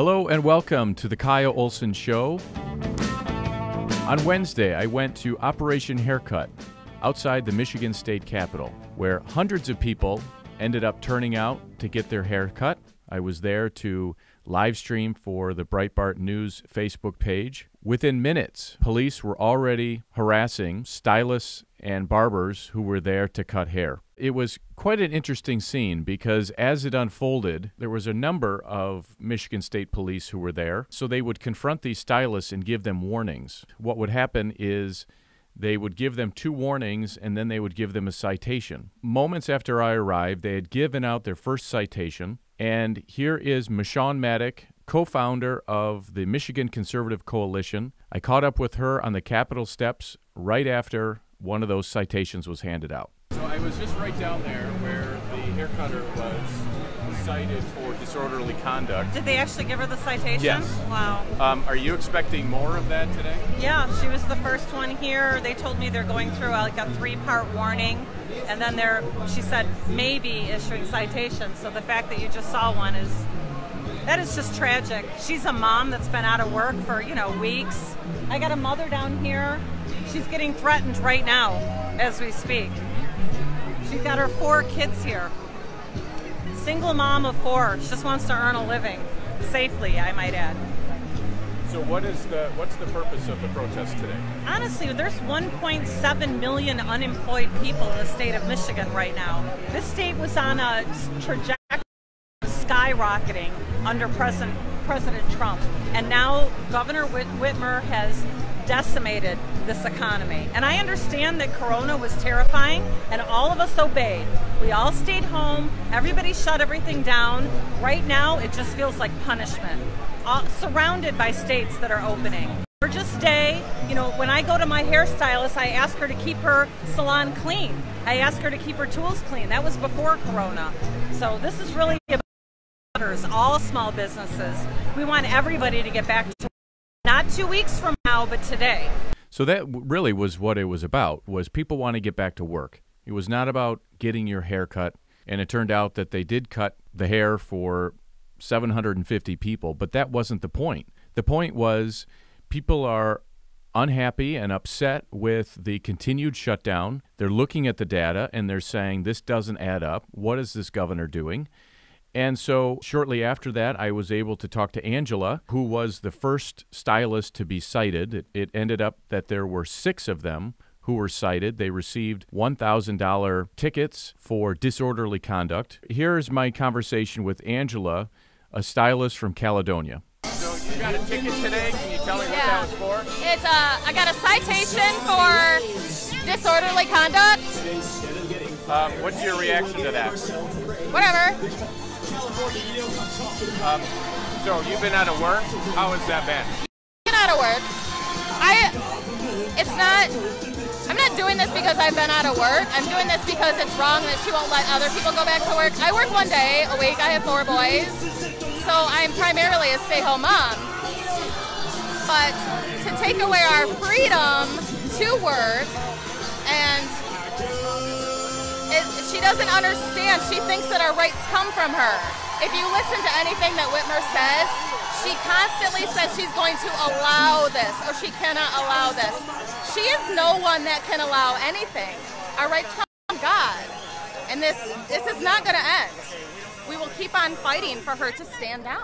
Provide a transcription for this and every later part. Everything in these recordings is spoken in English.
Hello and welcome to the Kyle Olson Show. On Wednesday, I went to Operation Haircut outside the Michigan State Capitol, where hundreds of people ended up turning out to get their hair cut. I was there to live stream for the Breitbart News Facebook page. Within minutes, police were already harassing stylists and barbers who were there to cut hair. It was quite an interesting scene because as it unfolded, there was a number of Michigan State police who were there. So they would confront these stylists and give them warnings. What would happen is they would give them 2 warnings and then they would give them a citation. Moments after I arrived, they had given out their first citation. And here is Michonne Maddock, co-founder of the Michigan Conservative Coalition. I caught up with her on the Capitol steps right after one of those citations was handed out. So I was just right down there where the hair cutter was cited for disorderly conduct. Did they actually give her the citation? Yes. Wow. Are you expecting more of that today? Yeah, she was the first one here. They told me they're going through like a 3-part warning, and then she said maybe issuing citations. So the fact that you just saw one is just tragic. She's a mom that's been out of work for, weeks. I got a mother down here. She's getting threatened right now as we speak. She's got her 4 kids here. Single mom of 4. She just wants to earn a living. Safely, I might add. So what's the purpose of the protest today? Honestly, there's 1.7 million unemployed people in the state of Michigan right now. This state was on a trajectory skyrocketing under President Trump. And now Governor Whitmer has decimated this economy. And I understand that Corona was terrifying and all of us obeyed. We all stayed home. Everybody shut everything down. Right now, it just feels like punishment. Surrounded by states that are opening. For just day, when I go to my hairstylist, I ask her to keep her salon clean. I ask her to keep her tools clean. That was before Corona. So this is really about all small businesses. We want everybody to get back to work. Not 2 weeks from now, but today. So that really was what it was about, was people want to get back to work. It was not about getting your hair cut, and it turned out that they did cut the hair for 750 people, but that wasn't the point. The point was people are unhappy and upset with the continued shutdown. They're looking at the data and they're saying this doesn't add up. What is this governor doing? And so shortly after that, I was able to talk to Angela, who was the first stylist to be cited. It ended up that there were 6 of them who were cited. They received $1,000 tickets for disorderly conduct. Here's my conversation with Angela, a stylist from Caledonia. So you got a ticket today. Can you tell me what that was for? It's I got a citation for disorderly conduct. What's your reaction to that? Whatever. So you've been out of work? How has that been? Been out of work. I'm not doing this because I've been out of work. I'm doing this because it's wrong that she won't let other people go back to work. I work 1 day a week. I have 4 boys. So I'm primarily a stay-home mom. But to take away our freedom to work, and she doesn't understand. She thinks that our rights come from her. If you listen to anything that Whitmer says, she constantly says she's going to allow this or she cannot allow this. She is no one that can allow anything. Our rights come from God. And this is not going to end. We will keep on fighting for her to stand down.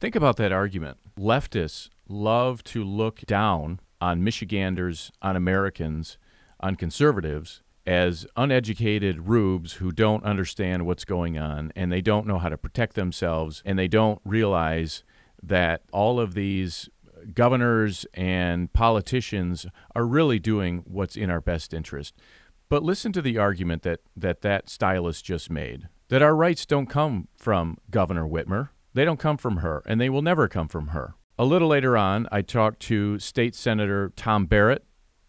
Think about that argument. Leftists love to look down on Michiganders, on Americans, on conservatives as uneducated rubes who don't understand what's going on, and they don't know how to protect themselves, and they don't realize that all of these governors and politicians are really doing what's in our best interest. But listen to the argument that stylist just made, that our rights don't come from Governor Whitmer. They don't come from her, and they will never come from her. A little later on, I talked to State Senator Tom Barrett,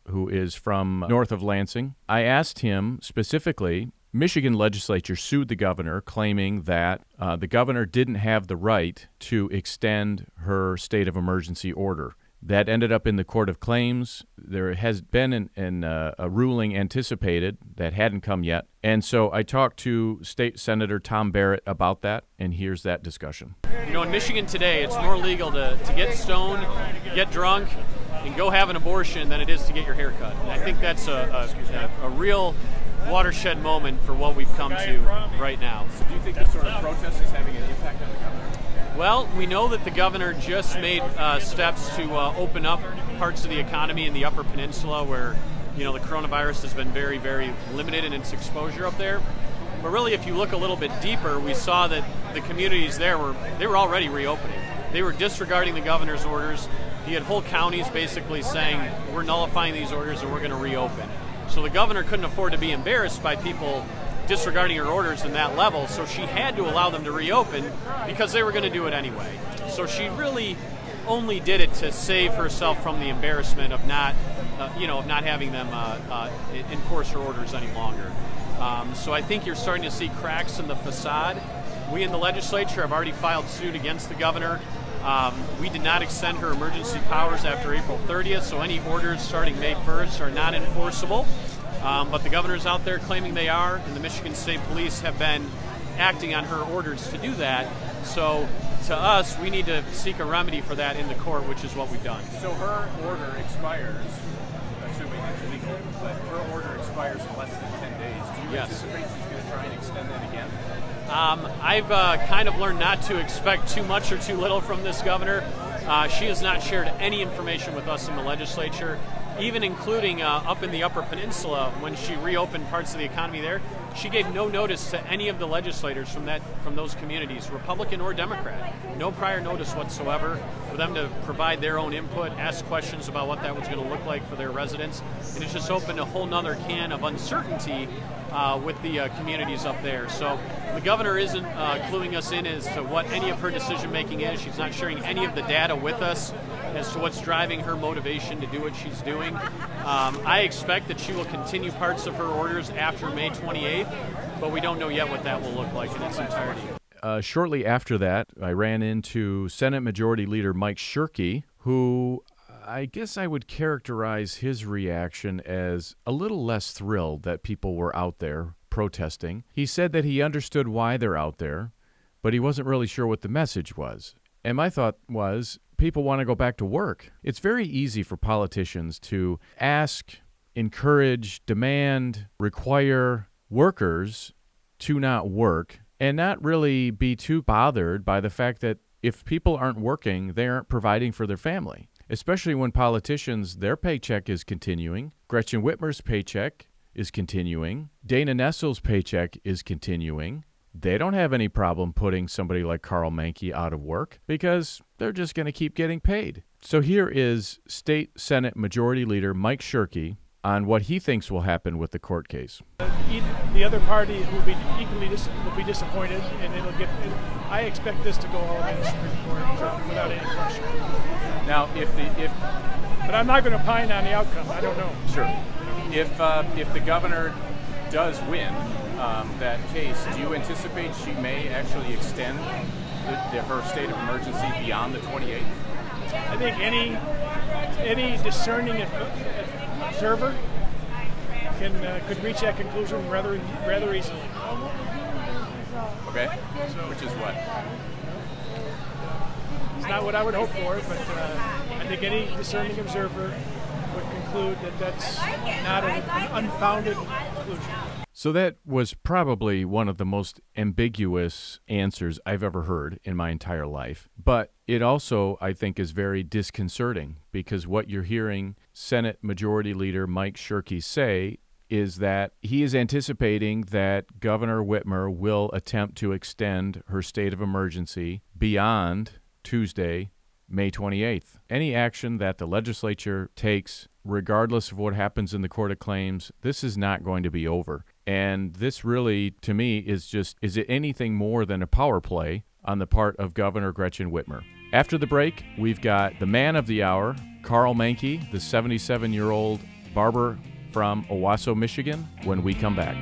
who is from north of Lansing. I asked him specifically, Michigan legislature sued the governor, claiming that the governor didn't have the right to extend her state of emergency order. That ended up in the Court of Claims. There has been a ruling anticipated that hadn't come yet. And so I talked to State Senator Tom Barrett about that, and here's that discussion. You know, in Michigan today, it's more legal to get stoned, get drunk, and go have an abortion than it is to get your hair cut. And I think that's a real watershed moment for what we've come to right now. So do you think this sort of protest is having an impact on the governor? Well, we know that the governor just made steps to open up parts of the economy in the Upper Peninsula where, you know, the coronavirus has been very, very limited in its exposure up there. But really, if you look a little bit deeper, we saw that the communities there were already reopening. They were disregarding the governor's orders. He had whole counties basically saying, we're nullifying these orders and we're going to reopen. So the governor couldn't afford to be embarrassed by people disregarding her orders in that level, so she had to allow them to reopen because they were going to do it anyway. So she really only did it to save herself from the embarrassment of not having them enforce her orders any longer. So I think you're starting to see cracks in the facade. We in the legislature have already filed suit against the governor. We did not extend her emergency powers after April 30th, so any orders starting May 1st are not enforceable. But the governor's out there claiming they are, and the Michigan State Police have been acting on her orders to do that. So to us, we need to seek a remedy for that in the court, which is what we've done. So her order expires, assuming it's legal, but her order expires in less than 10 days. Do you anticipate she's going to try and extend that again? I've kind of learned not to expect too much or too little from this governor. She has not shared any information with us in the legislature, even including up in the Upper Peninsula when she reopened parts of the economy there. She gave no notice to any of the legislators from those communities, Republican or Democrat. No prior notice whatsoever for them to provide their own input, ask questions about what that was going to look like for their residents. And it's just opened a whole nother can of uncertainty with the communities up there. So the governor isn't cluing us in as to what any of her decision making is. She's not sharing any of the data with us as to what's driving her motivation to do what she's doing. I expect that she will continue parts of her orders after May 28th, but we don't know yet what that will look like in its entirety. Shortly after that, I ran into Senate Majority Leader Mike Shirkey, who I guess I would characterize his reaction as a little less thrilled that people were out there protesting. He said that he understood why they're out there, but he wasn't really sure what the message was. And my thought was, people want to go back to work. It's very easy for politicians to ask, encourage, demand, require workers to not work and not really be too bothered by the fact that if people aren't working, they aren't providing for their family. Especially when politicians, their paycheck is continuing. Gretchen Whitmer's paycheck is continuing. Dana Nessel's paycheck is continuing. They don't have any problem putting somebody like Carl Mahnke out of work because they're just going to keep getting paid. So here is State Senate Majority Leader Mike Shirkey on what he thinks will happen with the court case. The other party will be equally disappointed, and I expect this to go all the way to the Supreme Court without any question. Now, but I'm not going to pine on the outcome. I don't know. Sure. If the governor does win that case, do you anticipate she may actually extend her state of emergency beyond the 28th? I think any discerning observer could reach that conclusion rather easily. Okay. Which is what? It's not what I would hope for, but I think any discerning observer would conclude that that's not an unfounded conclusion. So that was probably one of the most ambiguous answers I've ever heard in my entire life. But it also, I think, is very disconcerting because what you're hearing Senate Majority Leader Mike Shirkey say is that he is anticipating that Governor Whitmer will attempt to extend her state of emergency beyond Tuesday, May 28th. Any action that the legislature takes, regardless of what happens in the Court of Claims, this is not going to be over. And this really, to me, is it anything more than a power play on the part of Governor Gretchen Whitmer? After the break, we've got the man of the hour, Carl Mahnke, the 77-year-old barber from Owasso, Michigan, when we come back.